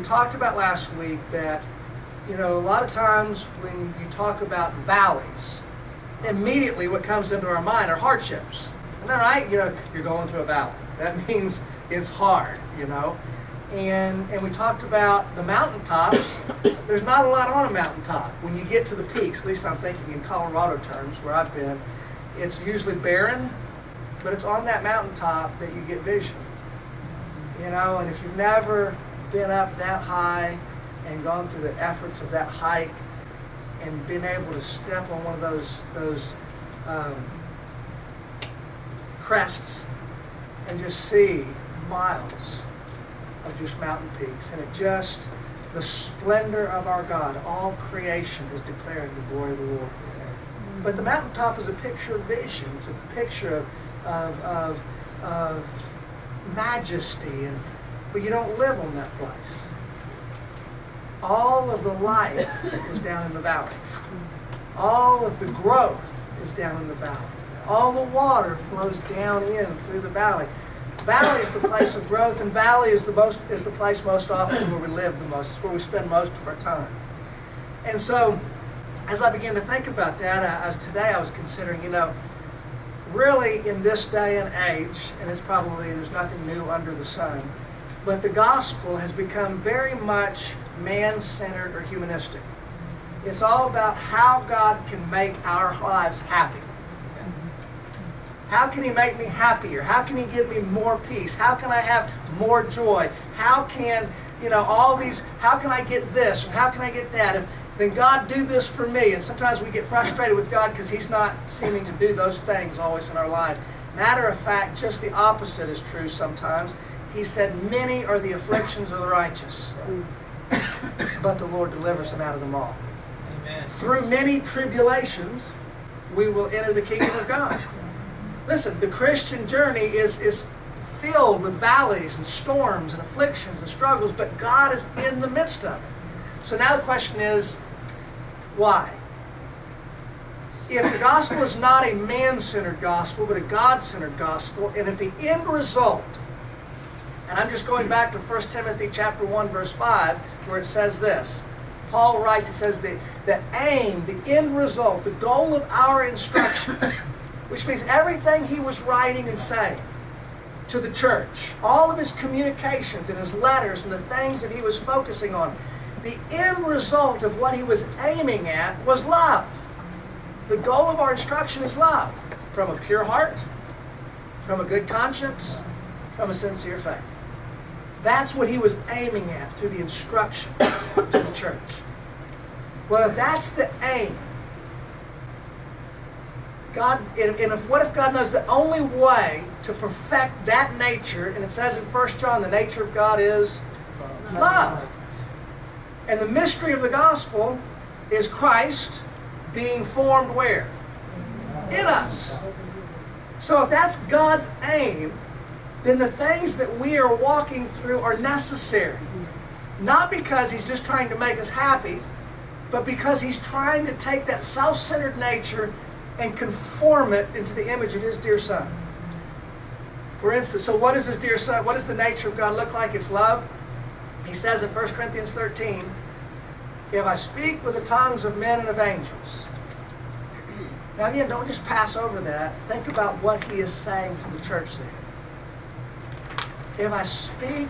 talked about last week that, a lot of times when you talk about valleys, immediately what comes into our mind are hardships. Isn't that right? You're going through a valley. That means it's hard, And we talked about the mountaintops. There's not a lot on a mountaintop. When you get to the peaks, at least I'm thinking in Colorado terms, where I've been, it's usually barren, but it's on that mountaintop that you get vision. And if you've never been up that high and gone through the efforts of that hike and been able to step on one of those crests and just see miles of just mountain peaks, and the splendor of our God, all creation is declaring the glory of the Lord. But the mountaintop is a picture of vision. It's a picture of majesty, but you don't live on that place. All of the life is down in the valley. All of the growth is down in the valley. All the water flows down in through the valley. Valley is the place of growth, and valley is the place most often where we live the most. It's where we spend most of our time. And so, as I began to think about that, today I was considering, really in this day and age, and there's nothing new under the sun, but the gospel has become very much man-centered or humanistic. It's all about how God can make our lives happy. How can He make me happier? How can He give me more peace? How can I have more joy? How can, how can I get this? And how can I get that? Then God do this for me. And sometimes we get frustrated with God because He's not seeming to do those things always in our life. Matter of fact, just the opposite is true sometimes. He said, many are the afflictions of the righteous, but the Lord delivers them out of them all. Amen. Through many tribulations, we will enter the kingdom of God. Listen, the Christian journey is filled with valleys and storms and afflictions and struggles, but God is in the midst of it. So now the question is, why? If the gospel is not a man-centered gospel, but a God-centered gospel, and if the end result, and I'm just going back to 1 Timothy chapter 1, verse 5, where it says this. Paul writes, he says, the aim, the end result, the goal of our instruction, which means everything he was writing and saying to the church, all of his communications and his letters and the things that he was focusing on, the end result of what he was aiming at was love. The goal of our instruction is love, from a pure heart, from a good conscience, from a sincere faith. That's what he was aiming at through the instruction to the church. Well, if that's the aim, what if God knows the only way to perfect that nature, and it says in 1 John, the nature of God is love. And the mystery of the gospel is Christ being formed where? In us. So if that's God's aim, then the things that we are walking through are necessary. Not because He's just trying to make us happy, but because He's trying to take that self-centered nature and conform it into the image of His dear Son. For instance, so what is His dear Son? What does the nature of God look like? It's love. He says in 1 Corinthians 13, if I speak with the tongues of men and of angels. Now again, don't just pass over that. Think about what he is saying to the church there. If I speak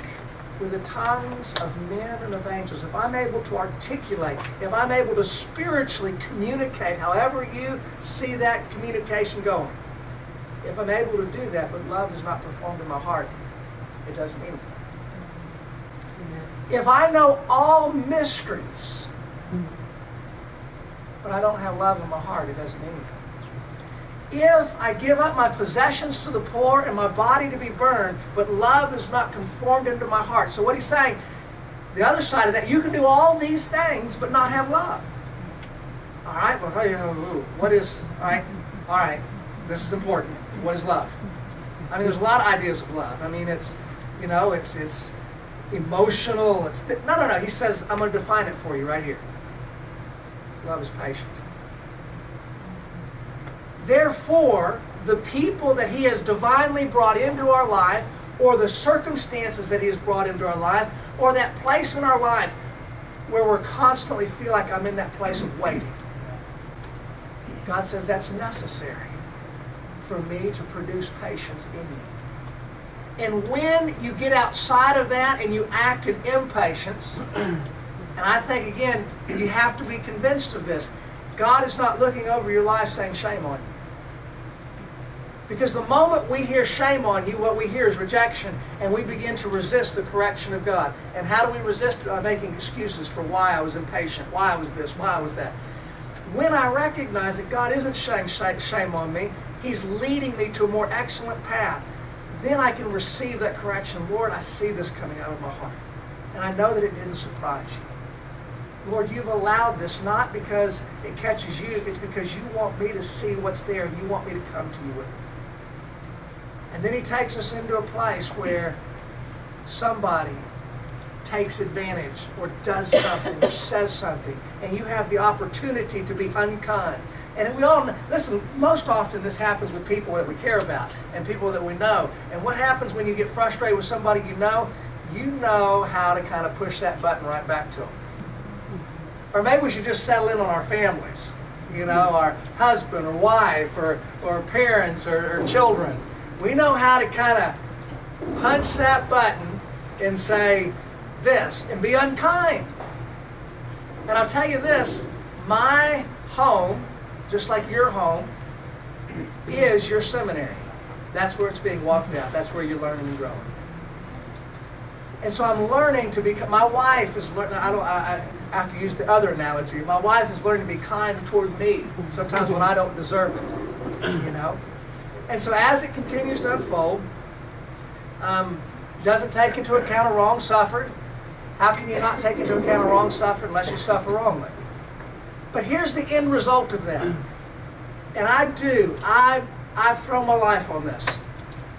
with the tongues of men and of angels, if I'm able to articulate, if I'm able to spiritually communicate, however you see that communication going, if I'm able to do that, but love is not performed in my heart, it doesn't mean anything. If I know all mysteries, but I don't have love in my heart, it doesn't mean anything. If I give up my possessions to the poor and my body to be burned, but love is not conformed into my heart. So what he's saying, the other side of that, you can do all these things, but not have love. All right, well, what is, all right, this is important. What is love? I mean, there's a lot of ideas of love. I mean, it's emotional. No. He says, I'm going to define it for you right here. Love is patient. Therefore, the people that He has divinely brought into our life, or the circumstances that He has brought into our life, or that place in our life where we're constantly feel like I'm in that place of waiting. God says that's necessary for me to produce patience in you. And when you get outside of that and you act in impatience, and I think, again, you have to be convinced of this, God is not looking over your life saying shame on you. Because the moment we hear shame on you, what we hear is rejection, and we begin to resist the correction of God. And how do we resist it? By making excuses for why I was impatient, why I was this, why I was that. When I recognize that God isn't saying shame on me, He's leading me to a more excellent path, then I can receive that correction. Lord, I see this coming out of my heart. And I know that it didn't surprise you. Lord, you've allowed this not because it catches you, it's because you want me to see what's there and you want me to come to you with it. And then He takes us into a place where somebody takes advantage or does something or says something, and you have the opportunity to be unkind. And we all know, listen, most often this happens with people that we care about and people that we know. And what happens when you get frustrated with somebody you know how to kind of push that button right back to them. Or maybe we should just settle in on our families, our husband or wife or parents or children. We know how to kind of punch that button and say this and be unkind. And I'll tell you this, my home, just like your home, is your seminary. That's where it's being walked out. That's where you're learning and growing. And so I'm learning to become, my wife is learning, I have to use the other analogy. My wife is learning to be kind toward me, sometimes when I don't deserve it, And so as it continues to unfold, doesn't take into account a wrong suffered. How can you not take into account a wrong suffered unless you suffer wrongly? But here's the end result of that. And I've thrown my life on this.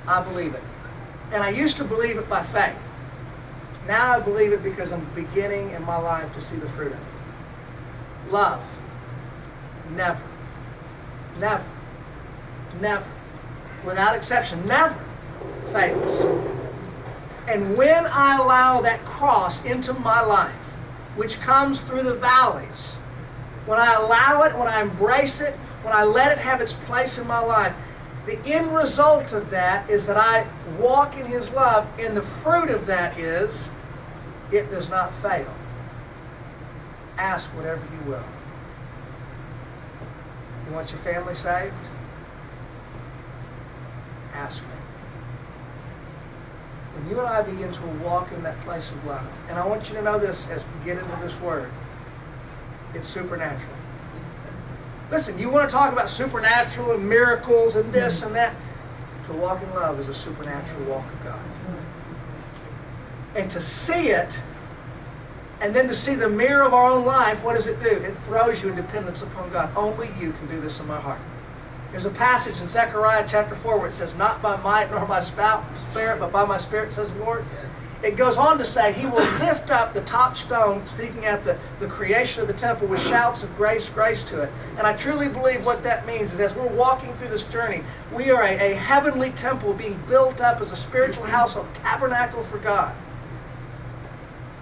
I believe it. And I used to believe it by faith. Now I believe it because I'm beginning in my life to see the fruit of it. Love. Never. Never. Never. Without exception, never fails. And when I allow that cross into my life, which comes through the valleys, when I allow it, when I embrace it, when I let it have its place in my life, the end result of that is that I walk in His love, and the fruit of that is, it does not fail. Ask whatever you will. You want your family saved? Ask me. When you and I begin to walk in that place of love, and I want you to know this as we get into this word, it's supernatural. Listen, you want to talk about supernatural and miracles and this and that. To walk in love is a supernatural walk of God. And to see it, and then to see the mirror of our own life, what does it do? It throws you in dependence upon God. Only you can do this in my heart. There's a passage in Zechariah chapter 4 where it says, not by might nor by spirit, but by my spirit, says the Lord. It goes on to say, He will lift up the top stone, speaking at the creation of the temple, with shouts of grace to it. And I truly believe what that means is as we're walking through this journey, we are a heavenly temple being built up as a spiritual household, tabernacle for God.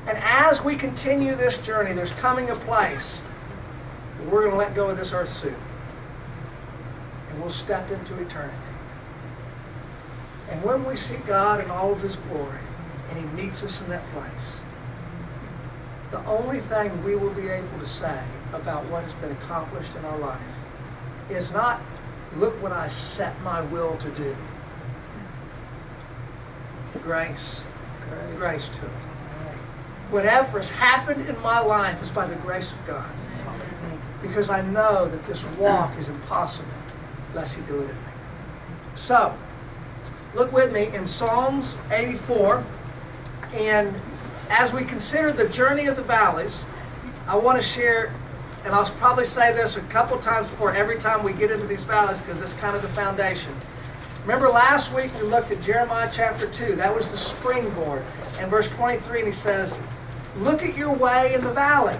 And as we continue this journey, there's coming a place where we're going to let go of this earth suit. And we'll step into eternity. And when we see God in all of His glory, and He meets us in that place, the only thing we will be able to say about what has been accomplished in our life is not, look what I set my will to do. Grace to it. Whatever has happened in my life is by the grace of God. Because I know that this walk is impossible unless He do it in me. So, look with me in Psalms 84. And as we consider the journey of the valleys, I want to share, and I'll probably say this a couple times before every time we get into these valleys because it's kind of the foundation. Remember last week we looked at Jeremiah chapter 2. That was the springboard. And verse 23, and he says, look at your way in the valley.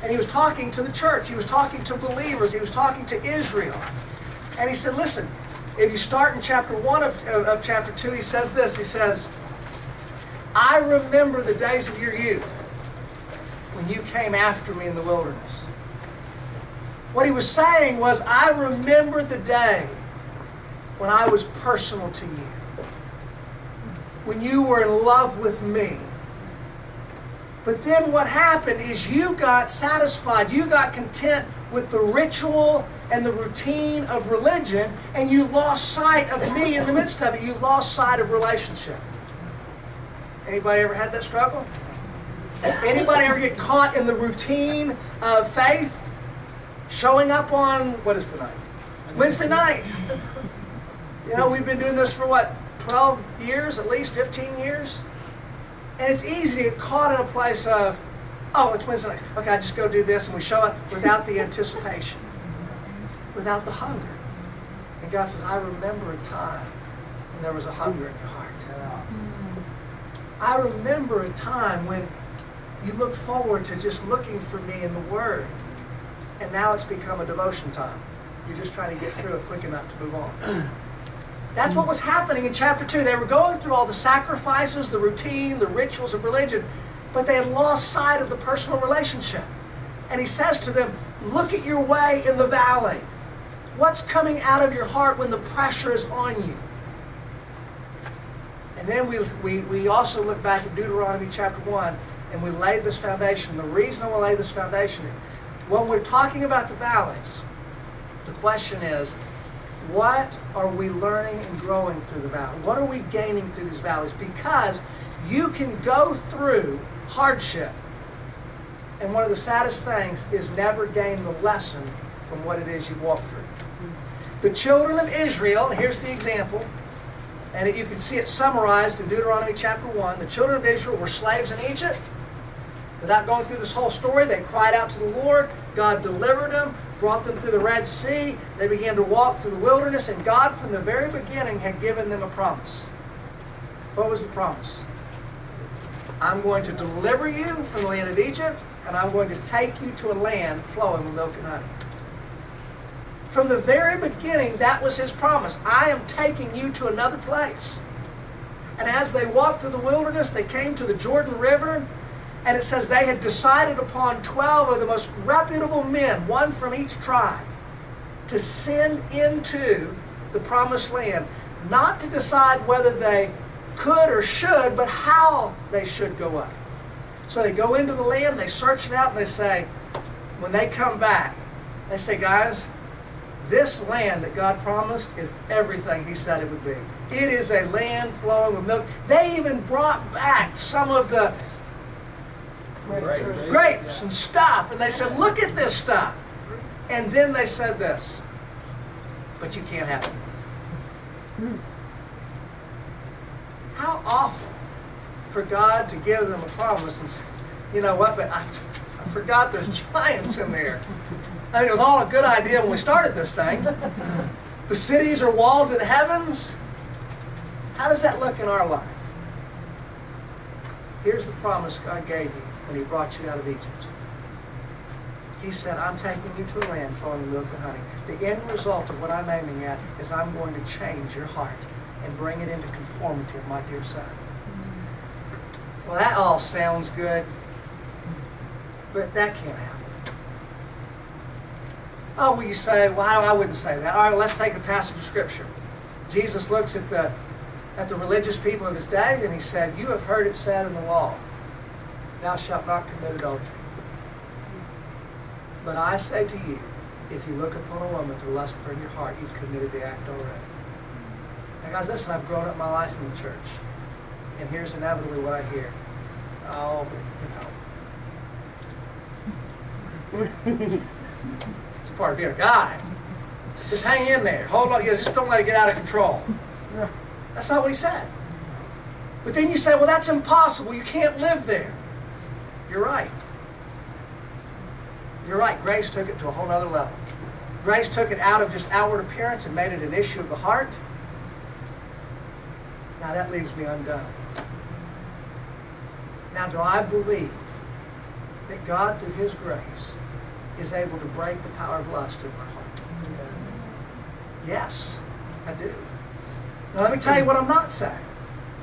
And he was talking to the church. He was talking to believers. He was talking to Israel. And he said, listen, if you start in chapter 1 of chapter 2, he says this. He says, I remember the days of your youth when you came after me in the wilderness. What he was saying was, I remember the day when I was personal to you, when you were in love with me. But then what happened is you got satisfied, you got content with the ritual and the routine of religion, and you lost sight of me in the midst of it. You lost sight of relationship. Anybody ever had that struggle? Anybody ever get caught in the routine of faith? Showing up on, what is tonight? Wednesday night. You know, we've been doing this for what, 12 years, at least 15 years? And it's easy to get caught in a place of, oh, it's Wednesday night. Okay, I just go do this, and we show up without the anticipation, without the hunger. And God says, I remember a time when there was a hunger in your heart. I remember a time when you looked forward to just looking for me in the Word. And now it's become a devotion time. You're just trying to get through it quick enough to move on. That's what was happening in chapter 2. They were going through all the sacrifices, the routine, the rituals of religion, but they had lost sight of the personal relationship. And he says to them, look at your way in the valley. What's coming out of your heart when the pressure is on you? And then we also look back at Deuteronomy chapter 1, and we laid this foundation. The reason I want to lay this foundation is, when we're talking about the valleys, the question is, what are we learning and growing through the valley? What are we gaining through these valleys? Because you can go through hardship, and one of the saddest things is never gain the lesson from what it is you walk through. The children of Israel, and here's the example, and you can see it summarized in Deuteronomy chapter 1. The children of Israel were slaves in Egypt. Without going through this whole story, they cried out to the Lord. God delivered them, brought them through the Red Sea. They began to walk through the wilderness, and God from the very beginning had given them a promise. What was the promise? I'm going to deliver you from the land of Egypt, and I'm going to take you to a land flowing with milk and honey. From the very beginning, that was his promise. I am taking you to another place. And as they walked through the wilderness, they came to the Jordan River, and it says they had decided upon 12 of the most reputable men, one from each tribe, to send into the promised land, not to decide whether they could or should, but how they should go up. So they go into the land, they search it out, and they say, when they come back, they say, guys, this land that God promised is everything he said it would be. It is a land flowing with milk. They even brought back some of the grapes and stuff, and they said, look at this stuff. And then they said this, but you can't have it. How awful for God to give them a promise and say, you know what, but I forgot there's giants in there. I think it was all a good idea when we started this thing. The cities are walled to the heavens. How does that look in our life? Here's the promise God gave you when he brought you out of Egypt. He said, I'm taking you to a land flowing with milk and honey. The end result of what I'm aiming at is I'm going to change your heart and bring it into conformity of my dear son. Well, that all sounds good, but that can't happen. Oh, well, you say, well, I wouldn't say that. All right, well, let's take a passage of Scripture. Jesus looks at the religious people of his day, and he said, you have heard it said in the law, thou shalt not commit adultery. But I say to you, if you look upon a woman to lust for in your heart, you've committed the act already. Now, guys, listen, I've grown up my life in the church, and here's inevitably what I hear. Oh, you know. It's a part of being a guy. Just hang in there. Hold on. Just don't let it get out of control. That's not what he said. But then you say, well, that's impossible. You can't live there. You're right. You're right. Grace took it to a whole other level. Grace took it out of just outward appearance and made it an issue of the heart. Now that leaves me undone. Now, do I believe that God, through his grace, is able to break the power of lust in my heart? Yes, I do. Now let me tell you what I'm not saying.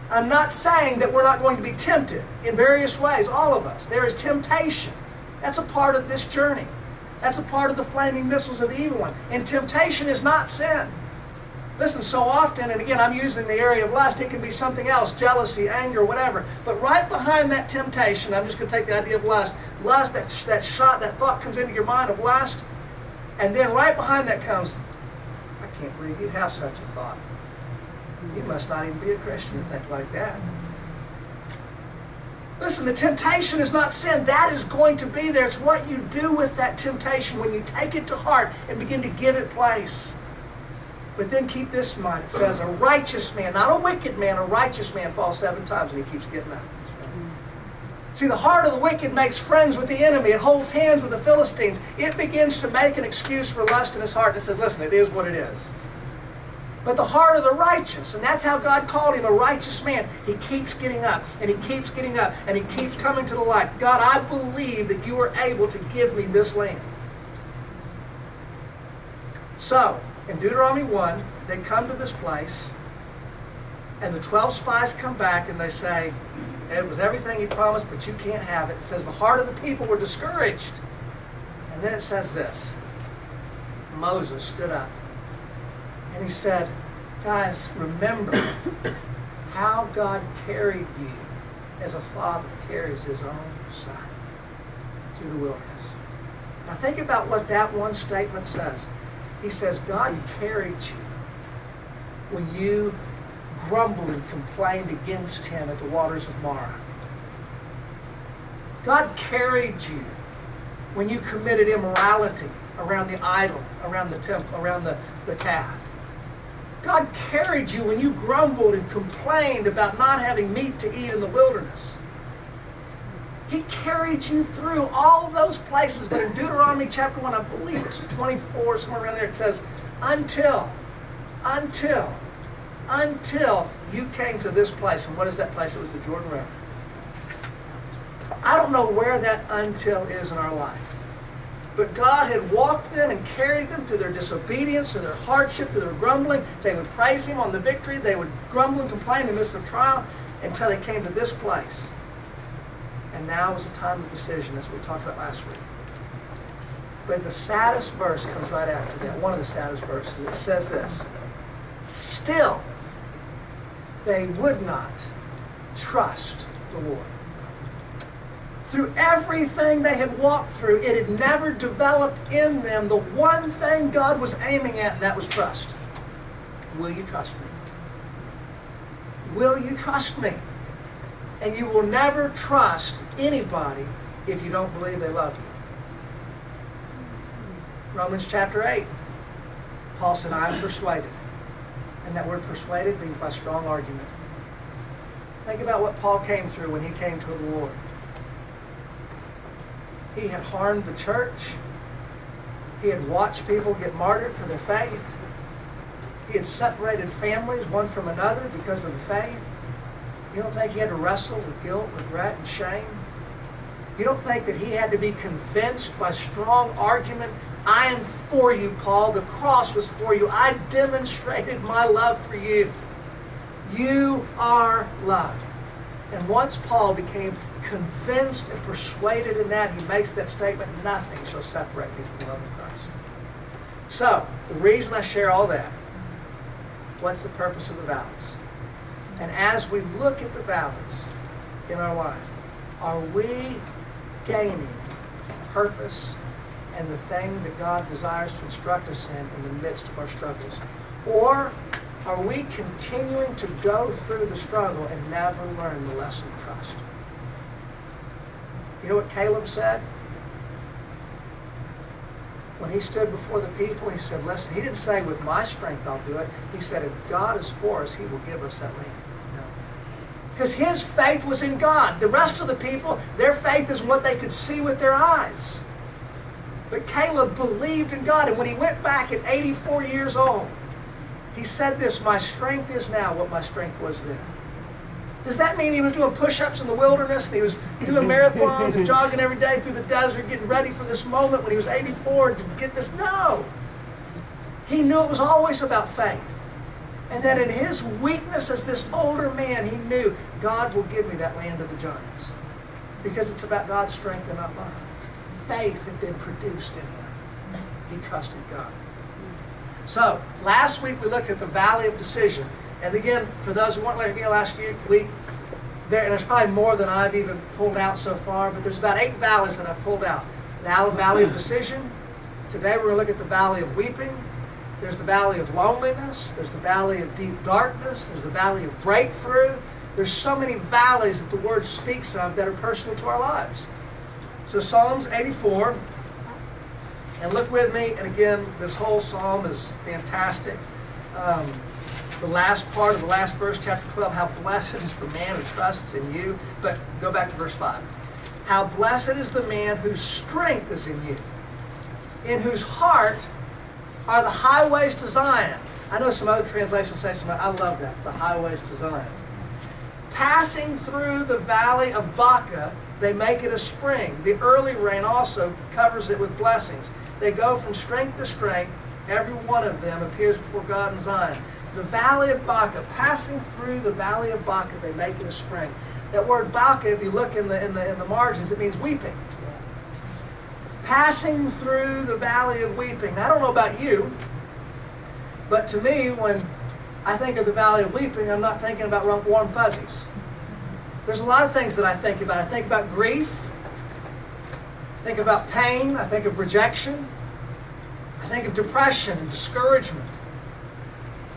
I'm not saying that we're not going to be tempted in various ways, all of us. There is temptation. That's a part of this journey. That's a part of the flaming missiles of the evil one. And temptation is not sin. Listen, so often, and again, I'm using the area of lust, it can be something else, jealousy, anger, whatever. But right behind that temptation, I'm just going to take the idea of lust, that thought comes into your mind of lust, and then right behind that comes, I can't believe you'd have such a thought. You must not even be a Christian to think like that. Listen, the temptation is not sin. That is going to be there. It's what you do with that temptation when you take it to heart and begin to give it place. But then keep this in mind. It says, a righteous man, not a wicked man, a righteous man falls 7 times and he keeps getting up. See, the heart of the wicked makes friends with the enemy. It holds hands with the Philistines. It begins to make an excuse for lust in his heart and it says, listen, it is what it is. But the heart of the righteous, and that's how God called him, a righteous man, he keeps getting up, and he keeps getting up, and he keeps coming to the light. God, I believe that you are able to give me this land. So, in Deuteronomy 1, they come to this place, and the 12 spies come back, and they say, it was everything he promised, but you can't have it. It says the heart of the people were discouraged. And then it says this, Moses stood up. And he said, guys, remember how God carried you as a father carries his own son through the wilderness. Now think about what that one statement says. He says, God carried you when you grumbled and complained against him at the waters of Marah. God carried you when you committed immorality around the idol, around the temple, around the calf. God carried you when you grumbled and complained about not having meat to eat in the wilderness. He carried you through all those places. But in Deuteronomy chapter 1, I believe it's 24, somewhere around there, it says, until you came to this place. And what is that place? It was the Jordan River. I don't know where that until is in our life. But God had walked them and carried them through their disobedience, through their hardship, through their grumbling. They would praise him on the victory. They would grumble and complain in the midst of trial until they came to this place. And now was a time of decision. That's what we talked about last week. But the saddest verse comes right after that. One of the saddest verses. It says this. Still, they would not trust the Lord. Through everything they had walked through, it had never developed in them the one thing God was aiming at, and that was trust. Will you trust me? Will you trust me? And you will never trust anybody if you don't believe they love you. Romans chapter 8, Paul said, I am persuaded. And that word persuaded means by strong argument. Think about what Paul came through when he came to the Lord. He had harmed the church. He had watched people get martyred for their faith. He had separated families one from another because of the faith. You don't think he had to wrestle with guilt, regret, and shame? You don't think that he had to be convinced by strong argument? I am for you, Paul. The cross was for you. I demonstrated my love for you. You are loved. And once Paul became convinced and persuaded in that, he makes that statement, nothing shall separate me from the love of Christ. So, the reason I share all that, what's the purpose of the valleys? And as we look at the valleys in our life, are we gaining purpose and the thing that God desires to instruct us in the midst of our struggles? Or are we continuing to go through the struggle and never learn the lesson of trust? You know what Caleb said? When he stood before the people, he said, listen, he didn't say, with my strength I'll do it. He said, if God is for us, he will give us that land. Because his faith was in God. The rest of the people, their faith is what they could see with their eyes. But Caleb believed in God. And when he went back at 84 years old, he said this, my strength is now what my strength was then. Does that mean he was doing push-ups in the wilderness and he was doing marathons and jogging every day through the desert, getting ready for this moment when he was 84 to get this? No. He knew it was always about faith. And that in his weakness as this older man, he knew, God will give me that land of the giants. Because it's about God's strength and not mine. Faith had been produced in him. He trusted God. So, last week we looked at the valley of decision. And again, for those who weren't here last week, and there's probably more than I've even pulled out so far, but there's about 8 valleys that I've pulled out. The valley of decision. Today we're going to look at the valley of weeping. There's the valley of loneliness. There's the valley of deep darkness. There's the valley of breakthrough. There's so many valleys that the Word speaks of that are personal to our lives. So Psalms 84, and look with me, and again, this whole psalm is fantastic. The last part of the last verse, chapter 12, how blessed is the man who trusts in you. But go back to verse 5. How blessed is the man whose strength is in you, in whose heart are the highways to Zion. I know some other translations say something. I love that, the highways to Zion. Passing through the valley of Baca, they make it a spring. The early rain also covers it with blessings. They go from strength to strength. Every one of them appears before God in Zion. The valley of Baca, passing through the valley of Baca, they make it a spring. That word Baca, if you look in the margins, it means weeping. Passing through the valley of weeping. Now, I don't know about you, but to me, when I think of the valley of weeping, I'm not thinking about warm fuzzies. There's a lot of things that I think about. I think about grief. I think about pain. I think of rejection. I think of depression and discouragement.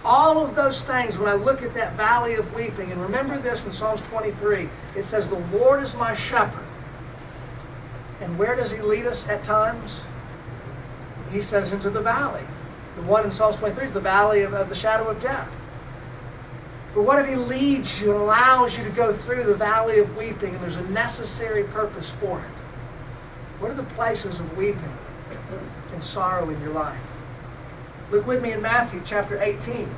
All of those things, when I look at that valley of weeping, and remember this in Psalms 23, it says, the Lord is my shepherd. And where does he lead us at times? He says into the valley. The one in Psalms 23 is the valley of the shadow of death. But what if he leads you and allows you to go through the valley of weeping and there's a necessary purpose for it? What are the places of weeping and sorrow in your life? Look with me in Matthew chapter 18.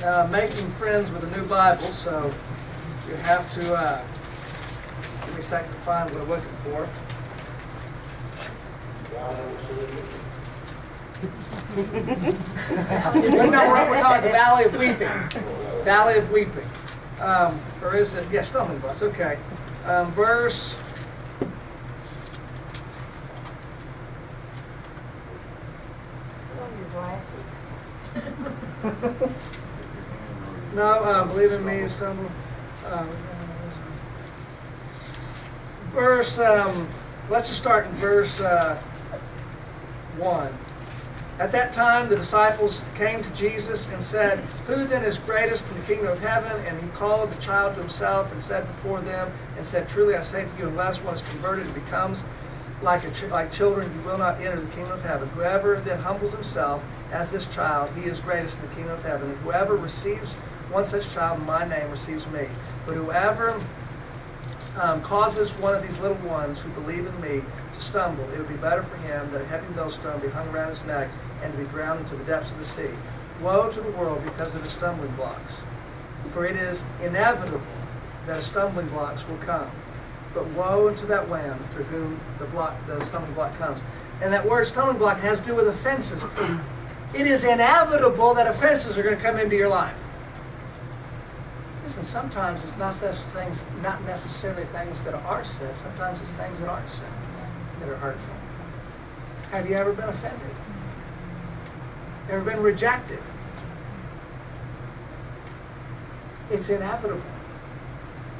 Now, I'm making friends with a new Bible, so you have to give me a second to find what I'm looking for. We're talking the Valley of Weeping. Valley of Weeping. Or is it? Yeah, stumbling blocks. Okay. Verse. On your glasses. No, believe in me, stumble. Verse. Let's just start in verse 1. At that time, the disciples came to Jesus and said, "Who then is greatest in the kingdom of heaven?" And he called the child to himself and said before them, and said, "Truly I say to you, unless one is converted and becomes like children, you will not enter the kingdom of heaven. Whoever then humbles himself as this child, he is greatest in the kingdom of heaven. And whoever receives one such child in my name receives me. But whoever causes one of these little ones who believe in me to stumble, it would be better for him that a heavy millstone be hung around his neck and to be drowned into the depths of the sea. Woe to the world because of the stumbling blocks. For it is inevitable that stumbling blocks will come. But woe unto that one through whom the stumbling block comes." And that word stumbling block has to do with offenses. It is inevitable that offenses are going to come into your life. Listen, sometimes it's not necessarily things that are said. Sometimes it's things that aren't said that are hurtful. Have you ever been offended? Ever been rejected? It's inevitable.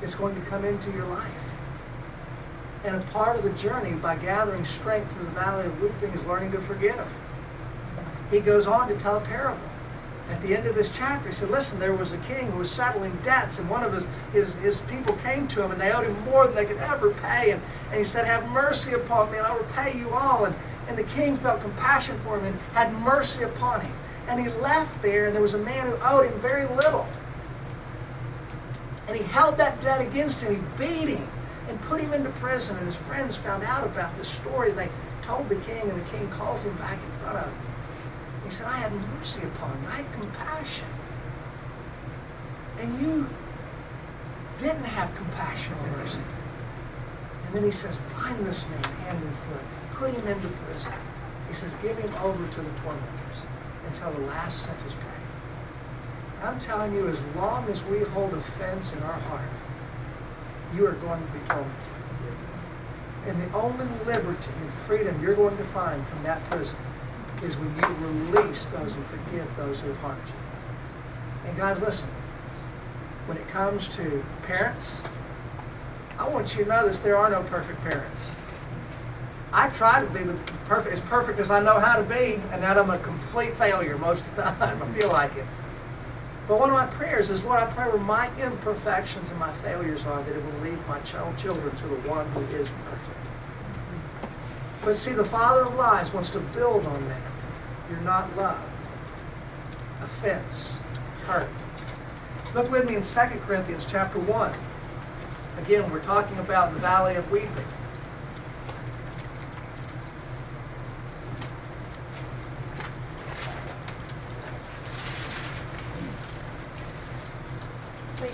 It's going to come into your life. And a part of the journey by gathering strength through the valley of weeping is learning to forgive. He goes on to tell a parable. At the end of this chapter, he said, listen, there was a king who was settling debts, and one of his people came to him, and they owed him more than they could ever pay. And he said, "Have mercy upon me, and I will repay you all." And the king felt compassion for him and had mercy upon him. And he left there, and there was a man who owed him very little. And he held that debt against him. He beat him and put him into prison. And his friends found out about this story, and they told the king, and the king calls him back in front of him. He said, "I had mercy upon him. I had compassion." And you didn't have compassion and mercy. And then he says, bind this man hand and foot, put him into prison. He says, give him over to the tormentors until the last cent is paid. I'm telling you, as long as we hold offense in our heart, you are going to be tormented. And the only liberty and freedom you're going to find from that prison is when you release those and forgive those who have harmed you. And guys, listen, when it comes to parents, I want you to know this, there are no perfect parents. I try to be as perfect as I know how to be, and that I'm a complete failure most of the time. I feel like it. But one of my prayers is, Lord, I pray where my imperfections and my failures are, that it will lead my children to the one who is perfect. But see, the father of lies wants to build on that. You're not loved. Offense. Hurt. Look with me in 2 Corinthians chapter 1. Again, we're talking about the valley of weeping. Wait.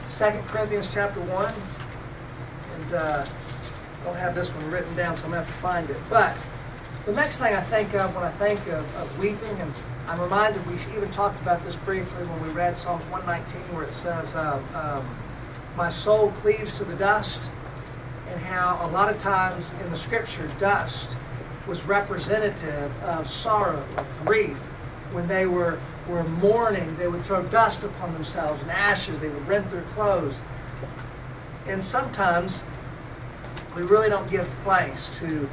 2 Corinthians chapter 1. And I don't have this one written down, so I'm going to have to find it. But the next thing I think of when I think of weeping, and I'm reminded we even talked about this briefly when we read Psalm 119, where it says, my soul cleaves to the dust, and how a lot of times in the scripture, dust was representative of sorrow, of grief. When they were mourning, they would throw dust upon themselves and ashes. They would rent their clothes. And sometimes we really don't give place to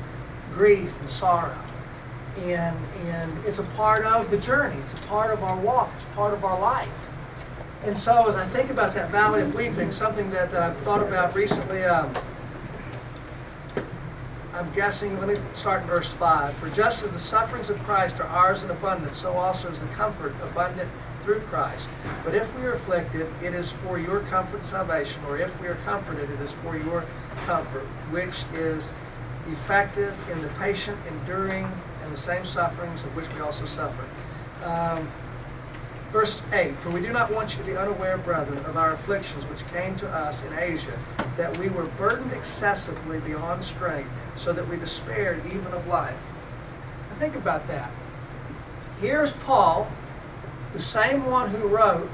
grief and sorrow. And it's a part of the journey. It's a part of our walk. It's a part of our life. And so as I think about that valley of weeping, something that I've thought about recently, I'm guessing, let me start in verse 5. For just as the sufferings of Christ are ours in abundance, so also is the comfort abundant through Christ. But if we are afflicted, it is for your comfort and salvation, or if we are comforted, it is for your comfort, which is effective in the patient enduring and the same sufferings of which we also suffer. Verse 8, for we do not want you to be unaware, brethren, of our afflictions which came to us in Asia, that we were burdened excessively beyond strength, so that we despaired even of life. Now think about that. Here's Paul, the same one who wrote,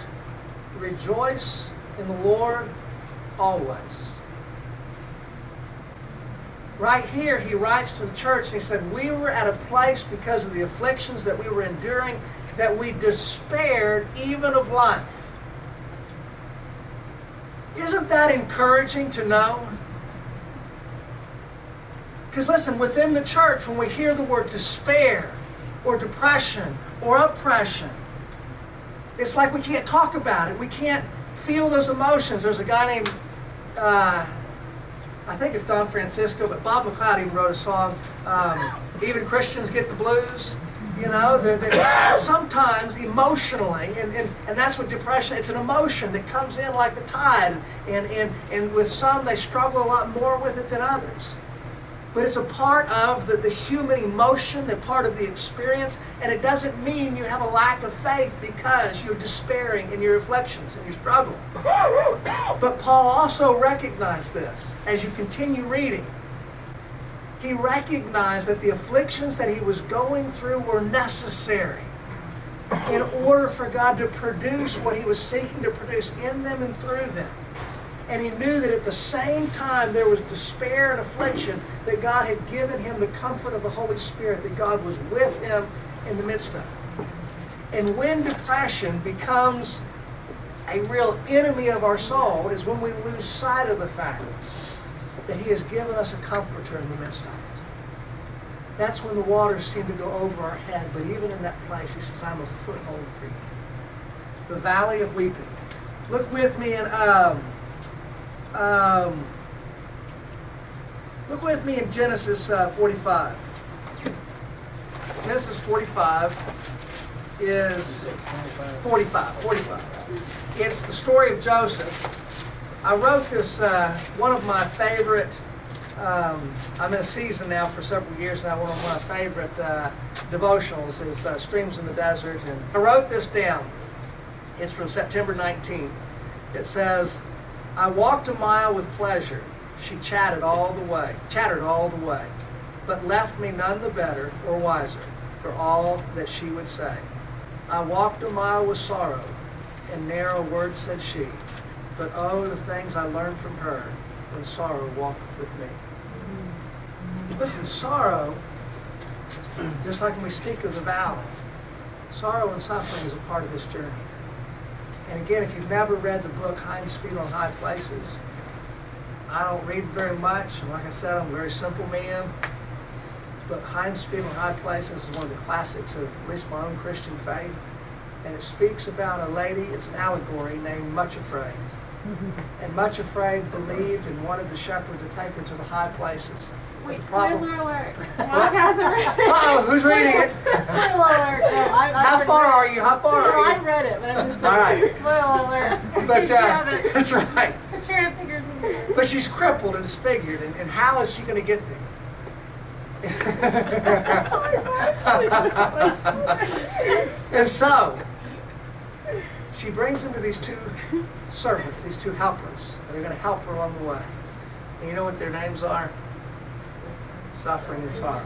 rejoice in the Lord always. Right here, he writes to the church, and he said, we were at a place because of the afflictions that we were enduring, that we despaired even of life. Isn't that encouraging to know? Because listen, within the church, when we hear the word despair, or depression, or oppression, it's like we can't talk about it. We can't feel those emotions. There's a guy named, I think it's Don Francisco, but Bob McLeod even wrote a song, Even Christians Get the Blues. You know, that sometimes emotionally, and that's what depression, it's an emotion that comes in like the tide, and with some they struggle a lot more with it than others. But it's a part of the human emotion, the part of the experience, and it doesn't mean you have a lack of faith because you're despairing in your afflictions and your struggle. But Paul also recognized this as you continue reading. He recognized that the afflictions that he was going through were necessary in order for God to produce what he was seeking to produce in them and through them. And he knew that at the same time there was despair and affliction, that God had given him the comfort of the Holy Spirit, that God was with him in the midst of it. And when depression becomes a real enemy of our soul is when we lose sight of the fact that he has given us a comforter in the midst of it. That's when the waters seem to go over our head, but even in that place, he says, I'm a foothold for you. The valley of weeping. Look with me in Genesis 45. Genesis 45 is 45. It's the story of Joseph. I wrote this, one of my favorite, I'm in a season now for several years now, one of my favorite devotionals is Streams in the Desert. And I wrote this down. It's from September 19th. It says, I walked a mile with pleasure. She chattered all the way, but left me none the better or wiser for all that she would say. I walked a mile with sorrow, and narrow words said she, but oh, the things I learned from her when sorrow walked with me. Listen, sorrow, just like when we speak of the valley, sorrow and suffering is a part of this journey. And again, if you've never read the book Hind's Feet on High Places, I don't read very much, and like I said, I'm a very simple man, but Hind's Feet on High Places is one of the classics of at least my own Christian faith, and it speaks about a lady, it's an allegory, named Much Afraid. And Much Afraid believed and wanted the shepherd to take her to the high places. Wait, Problem- spoiler alert. Mark hasn't read it. Uh-oh, who's reading it? Spoiler alert. No, How far are you? How far No, are I you? read it, but I'm just All right. saying, spoiler alert. But You haven't. that's right. Put your fingers in there. But she's crippled and disfigured, and how is she going to get there? And so, she brings him to these two servants, these two helpers, and they're going to help her along the way. And you know what their names are? Suffering and sorrow.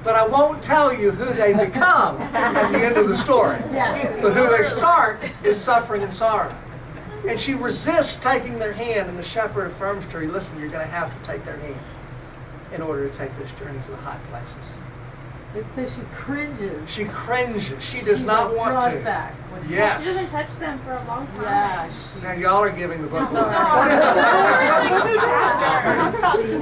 But I won't tell you who they become at the end of the story. Yes. But who they start is suffering and sorrow. And she resists taking their hand, and the shepherd affirms to her, listen, you're going to have to take their hand in order to take this journey to the high places. It says she cringes. She cringes. She does not want draws to. back. She doesn't Yes. touch them for a long time. Yeah, she. Now y'all are giving the book. Stop.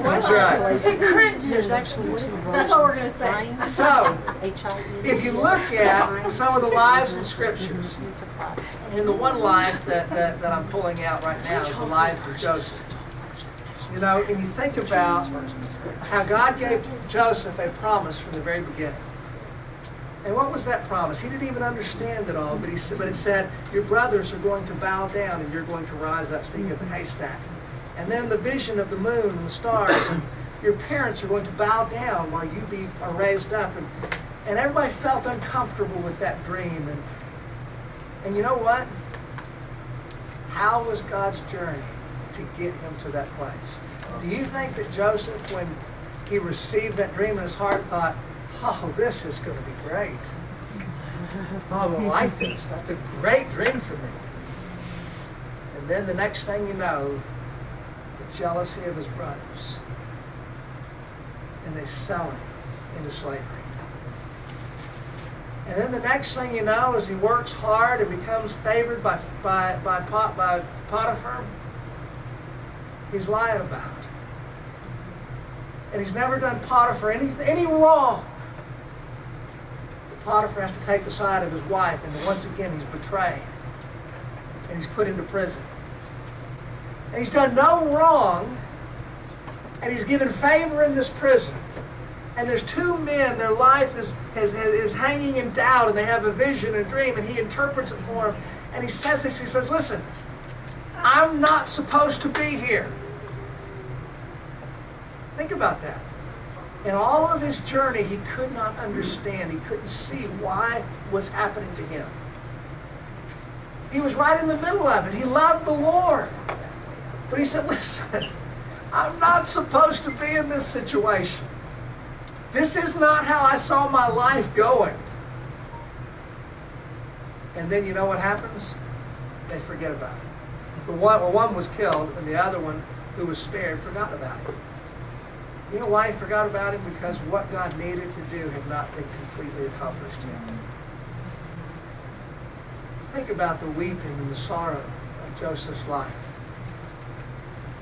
That's right. She cringes. There's actually two versions. That's all we're gonna say. So, H-I-N. if you look at some of the lives in scriptures, It's a class. and the one life that I'm pulling out right now is the life of Joseph. You know, and you think about how God gave Joseph a promise from the very beginning. And what was that promise? He didn't even understand it all, but it said, your brothers are going to bow down and you're going to rise up, speaking of the haystack. And then the vision of the moon and the stars, and your parents are going to bow down while you are raised up. And everybody felt uncomfortable with that dream. And you know what? How was God's journey to get him to that place? Do you think that Joseph, when he received that dream in his heart, thought, oh, this is going to be great. Oh, I'm going to like this. That's a great dream for me. And then the next thing you know, the jealousy of his brothers. And they sell him into slavery. And then the next thing you know, as he works hard and becomes favored by Potiphar, he's lying about it. And he's never done Potiphar any wrong. But Potiphar has to take the side of his wife, and once again he's betrayed. And he's put into prison. And he's done no wrong, and he's given favor in this prison. And there's two men, their life is hanging in doubt, and they have a vision, a dream, and he interprets it for them. And he says this, he says, listen, I'm not supposed to be here. Think about that. In all of his journey, he could not understand. He couldn't see why it was happening to him. He was right in the middle of it. He loved the Lord. But he said, listen, I'm not supposed to be in this situation. This is not how I saw my life going. And then you know what happens? They forget about it. One was killed, and the other one, who was spared, forgot about it. You know why he forgot about him? Because what God needed to do had not been completely accomplished yet. Think about the weeping and the sorrow of Joseph's life.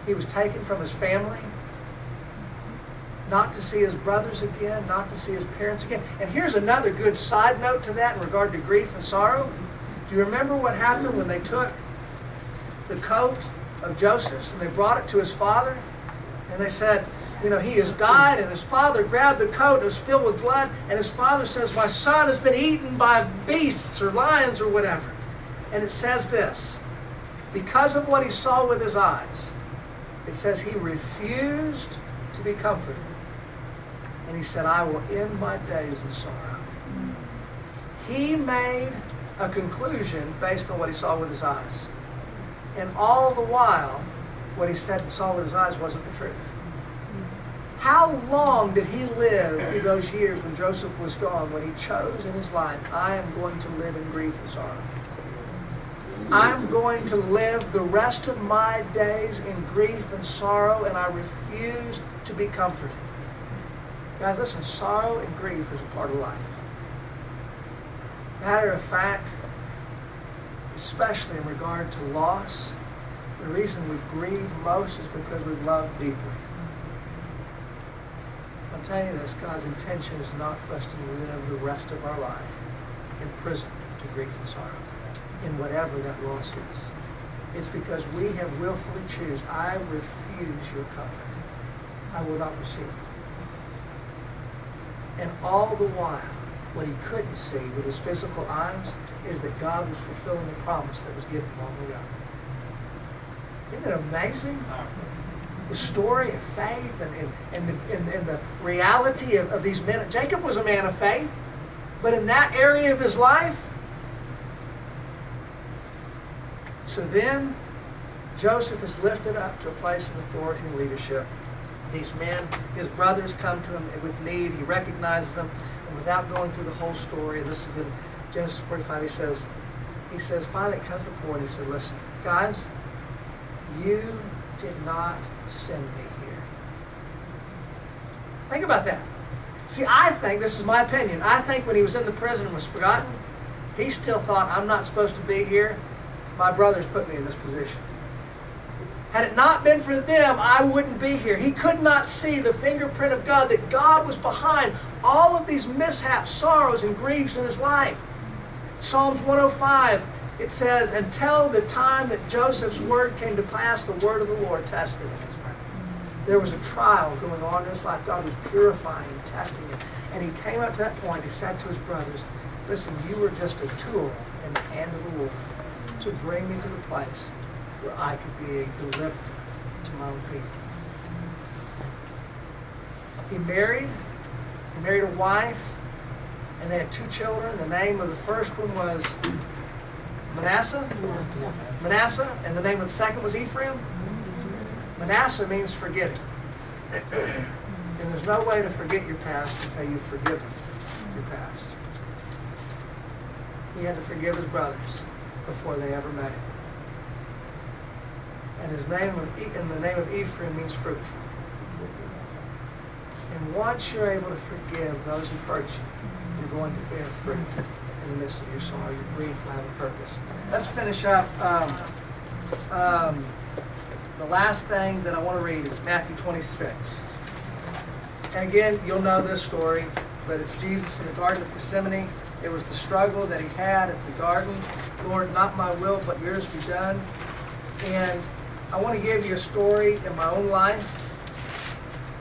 He was taken from his family, not to see his brothers again, not to see his parents again. And here's another good side note to that in regard to grief and sorrow. Do you remember what happened when they took the coat of Joseph's and they brought it to his father? And they said, you know, he has died, and his father grabbed the coat, it was filled with blood, and his father says, my son has been eaten by beasts or lions or whatever. And it says this, because of what he saw with his eyes, it says he refused to be comforted. And he said, I will end my days in sorrow. He made a conclusion based on what he saw with his eyes. And all the while, what he said and saw with his eyes wasn't the truth. How long did he live through those years when Joseph was gone, when he chose in his life, I am going to live in grief and sorrow. I'm going to live the rest of my days in grief and sorrow, and I refuse to be comforted. Guys, listen, sorrow and grief is a part of life. Matter of fact, especially in regard to loss, the reason we grieve most is because we love deeply. I'm telling you this, God's intention is not for us to live the rest of our life in prison to grief and sorrow, in whatever that loss is. It's because we have willfully choose, I refuse your comfort. I will not receive it. And all the while, what he couldn't see with his physical eyes is that God was fulfilling the promise that was given long ago. Isn't it amazing? The story of faith and the reality of these men. Jacob was a man of faith, but in that area of his life. So then, Joseph is lifted up to a place of authority and leadership. These men, his brothers come to him with need. He recognizes them. And without going through the whole story, and this is in Genesis 45, he says, finally it comes to the point, he said, listen, guys, you did not send me here. Think about that. See, I think, this is my opinion, I think when he was in the prison and was forgotten, he still thought, I'm not supposed to be here. My brothers put me in this position. Had it not been for them, I wouldn't be here. He could not see the fingerprint of God, that God was behind all of these mishaps, sorrows, and griefs in his life. Psalms 105, it says, until the time that Joseph's word came to pass, the word of the Lord tested him. There was a trial going on in his life. God was purifying and testing him. And he came up to that point, he said to his brothers, listen, you were just a tool in the hand of the Lord to bring me to the place where I could be a deliverer to my own people. He married a wife, and they had 2 children. The name of the first one was Manasseh, and the name of the second was Ephraim. Manasseh means forgetting. And there's no way to forget your past until you've forgiven your past. He had to forgive his brothers before they ever met him. And the name of Ephraim means fruitful. And once you're able to forgive those who hurt you, you're going to bear fruit in the midst of your sorrow. Your grief will have a purpose. Let's finish up. The last thing that I want to read is Matthew 26. And again, you'll know this story, but it's Jesus in the Garden of Gethsemane. It was the struggle that he had at the garden. Lord, not my will, but yours be done. And I want to give you a story in my own life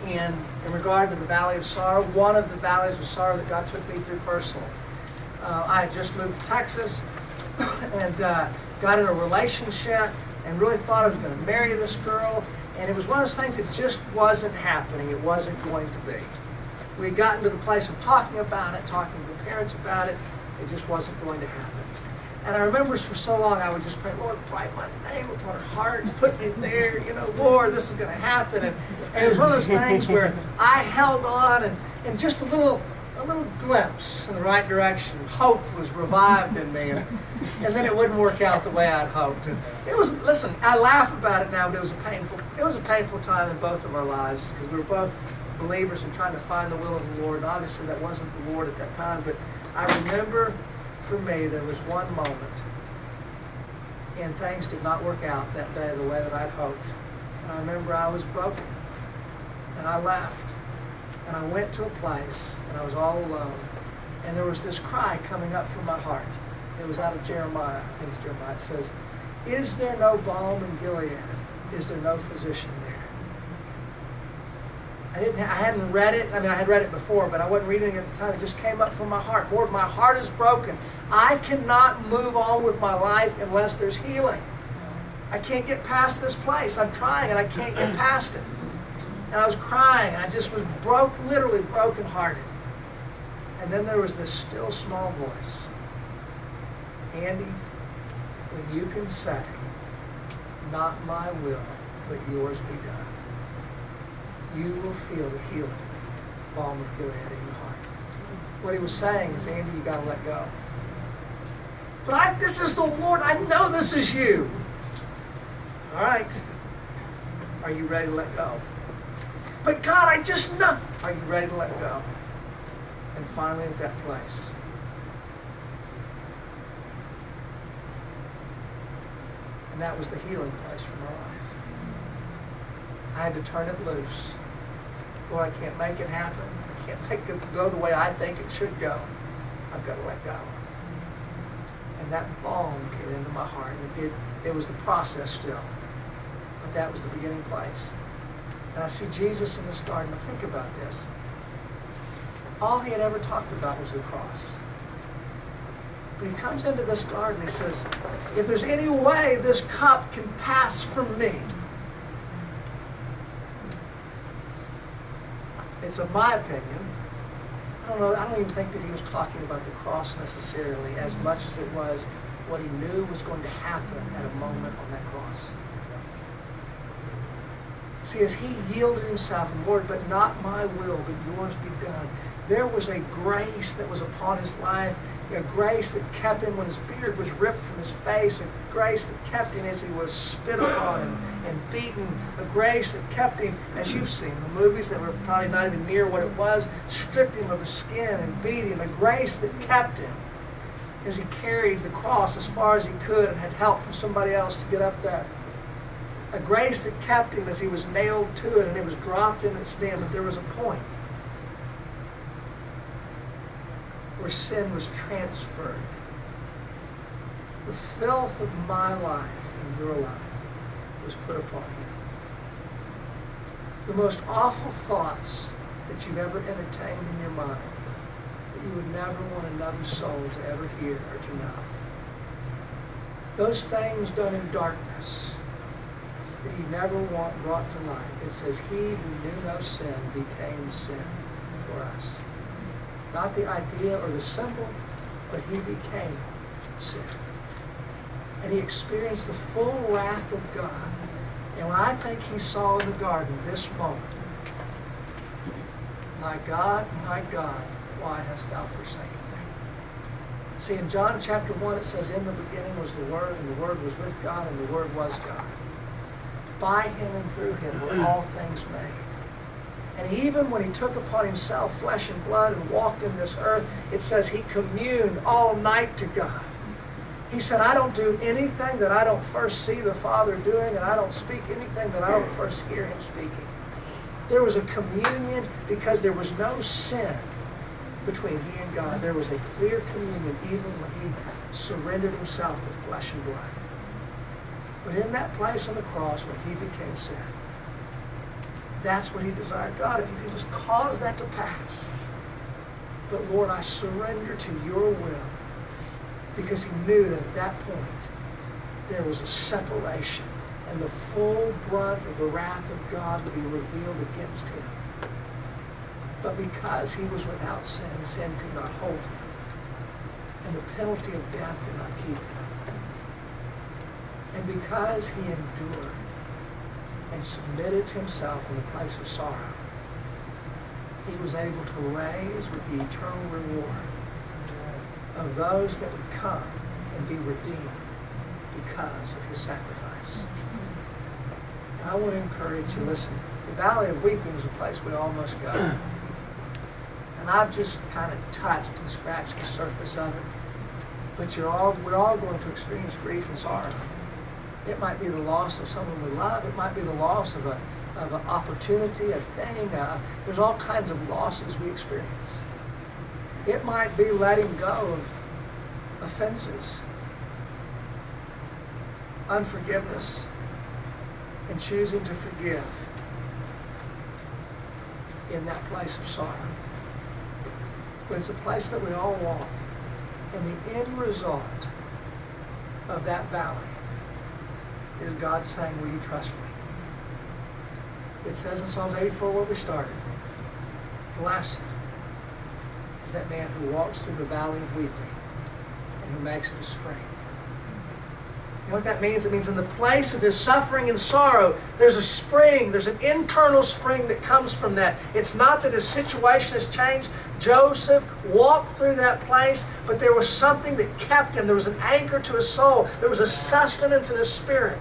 in regard to the valley of sorrow. One of the valleys of sorrow that God took me through personally. I had just moved to Texas and got in a relationship and really thought I was going to marry this girl. And it was one of those things that just wasn't happening. It wasn't going to be. We had gotten to the place of talking about it, talking to the parents about it. It just wasn't going to happen. And I remember for so long I would just pray, Lord, write my name upon her heart and put me there. You know, Lord, this is going to happen. And it was one of those things where I held on and just a little glimpse in the right direction. Hope was revived in me. And then it wouldn't work out the way I'd hoped. And it was, listen, I laugh about it now, but it was a painful time in both of our lives because we were both believers and trying to find the will of the Lord. And obviously that wasn't the Lord at that time, but I remember for me there was one moment and things did not work out that day the way that I'd hoped. And I remember I was broken and I left and I went to a place and I was all alone and there was this cry coming up from my heart. It was out of Jeremiah. I think it's Jeremiah. It says, is there no balm in Gilead? Is there no physician there? I hadn't read it. I mean, I had read it before, but I wasn't reading it at the time. It just came up from my heart. Lord, my heart is broken. I cannot move on with my life unless there's healing. I can't get past this place. I'm trying, and I can't get past it. And I was crying. I just was literally brokenhearted. And then there was this still small voice. Andy, when you can say, not my will, but yours be done, you will feel the healing balm of Gilead in your heart. What he was saying is, Andy, you got to let go. But this is the Lord. I know this is you. All right. Are you ready to let go? But God, I just know. Are you ready to let go? And finally at that place, and that was the healing place for my life. I had to turn it loose. Lord, I can't make it happen. I can't make it go the way I think it should go. I've got to let go. And that balm came into my heart. And it was the process still. But that was the beginning place. And I see Jesus in this garden. Now think about this. All he had ever talked about was the cross. But he comes into this garden, he says, if there's any way this cup can pass from me, it's of my opinion. I don't even think that he was talking about the cross necessarily as much as it was what he knew was going to happen at a moment on that cross. See, as he yielded himself, Lord, but not my will, but yours be done, there was a grace that was upon his life, a grace that kept him when his beard was ripped from his face, a grace that kept him as he was spit upon and beaten, a grace that kept him, as you've seen, the movies that were probably not even near what it was, stripped him of his skin and beat him, a grace that kept him as he carried the cross as far as he could and had help from somebody else to get up there. A grace that kept him as he was nailed to it and it was dropped in its stand, but there was a point where sin was transferred. The filth of my life and your life was put upon him. The most awful thoughts that you've ever entertained in your mind that you would never want another soul to ever hear or to know. Those things done in darkness that you never want brought to light. It says, he who knew no sin became sin for us. Not the idea or the symbol, but he became sin. And he experienced the full wrath of God. And when I think he saw in the garden this moment, my God, why hast thou forsaken me? See, in John chapter 1, it says, in the beginning was the Word, and the Word was with God, and the Word was God. By him and through him were all things made. And even when he took upon himself flesh and blood and walked in this earth, it says he communed all night to God. He said, I don't do anything that I don't first see the Father doing, and I don't speak anything that I don't first hear him speaking. There was a communion because there was no sin between he and God. There was a clear communion even when he surrendered himself to flesh and blood. But in that place on the cross when he became sin, that's what he desired. God, if you could just cause that to pass. But Lord, I surrender to your will. Because he knew that at that point, there was a separation. And the full brunt of the wrath of God would be revealed against him. But because he was without sin, sin could not hold him. And the penalty of death could not keep him. And because he endured and submitted himself in the place of sorrow, he was able to raise with the eternal reward of those that would come and be redeemed because of his sacrifice. And I want to encourage you, listen, the Valley of Weeping is a place we all must go. And I've just kind of touched and scratched the surface of it. But we're all going to experience grief and sorrow. It might be the loss of someone we love. It might be the loss of an opportunity, a thing. There's all kinds of losses we experience. It might be letting go of offenses, unforgiveness, and choosing to forgive in that place of sorrow. But it's a place that we all walk. And the end result of that valley is God saying, will you trust me? It says in Psalms 84 where we started, blessed is that man who walks through the valley of weeping and who makes it a spring. You know what that means? It means in the place of his suffering and sorrow, there's a spring, there's an internal spring that comes from that. It's not that his situation has changed. Joseph walked through that place, but there was something that kept him. There was an anchor to his soul. There was a sustenance in his spirit.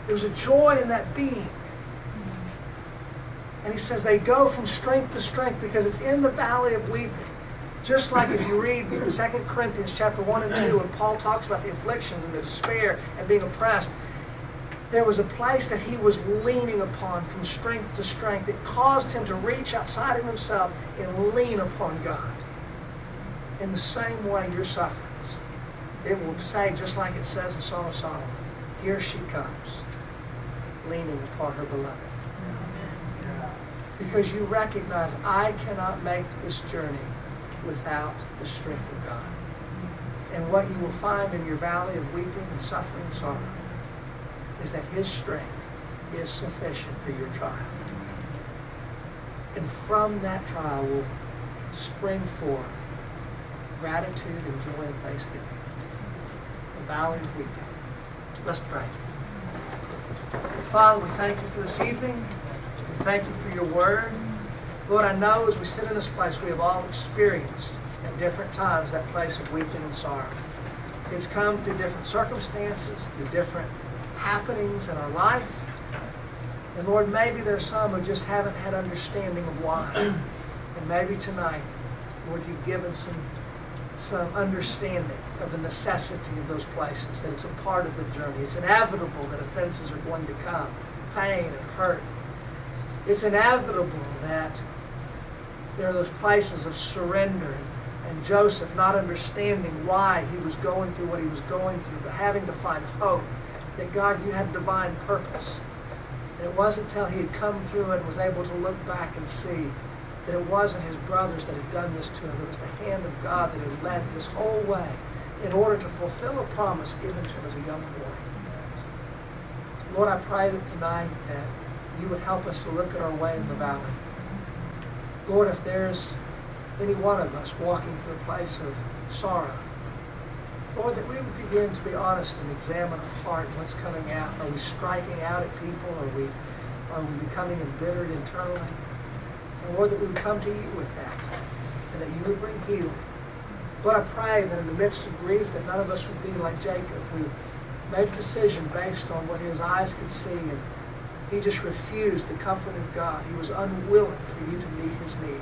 There was a joy in that being. And he says they go from strength to strength because it's in the valley of weeping. Just like if you read 2 Corinthians chapter 1 and 2, when Paul talks about the afflictions and the despair and being oppressed, there was a place that he was leaning upon from strength to strength that caused him to reach outside of himself and lean upon God. In the same way, your sufferings, it will say, just like it says in Song of Solomon, here she comes, leaning upon her beloved. Because you recognize, I cannot make this journey without the strength of God. And what you will find in your valley of weeping and suffering and sorrow is that his strength is sufficient for your trial. And from that trial will spring forth gratitude and joy and thanksgiving. The valley of weeping. Let's pray. Father, we thank you for this evening. We thank you for your word. Lord, I know as we sit in this place, we have all experienced at different times that place of weeping and sorrow. It's come through different circumstances, through different happenings in our life. And Lord, maybe there's some who just haven't had understanding of why. And maybe tonight, Lord, you've given some understanding of the necessity of those places, that it's a part of the journey. It's inevitable that offenses are going to come, pain and hurt. It's inevitable that there are those places of surrender and Joseph not understanding why he was going through what he was going through, but having to find hope that God, you had divine purpose. And it wasn't until he had come through it and was able to look back and see that it wasn't his brothers that had done this to him. It was the hand of God that had led this whole way in order to fulfill a promise given to him as a young boy. Lord, I pray that tonight that you would help us to look at our way in the valley. Lord, if there's any one of us walking through a place of sorrow, Lord, that we would begin to be honest and examine our heart and what's coming out. Are we striking out at people? Are we becoming embittered internally? And Lord, that we would come to you with that and that you would bring healing. Lord, I pray that in the midst of grief that none of us would be like Jacob, who made a decision based on what his eyes could see, and he just refused the comfort of God. He was unwilling for you to meet his need.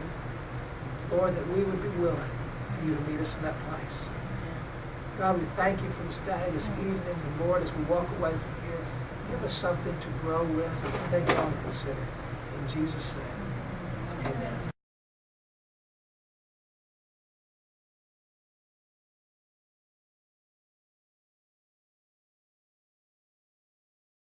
Lord, that we would be willing for you to meet us in that place. God, we thank you for this day, this evening, and Lord, as we walk away from here, give us something to grow with and think on and consider. In Jesus' name, amen.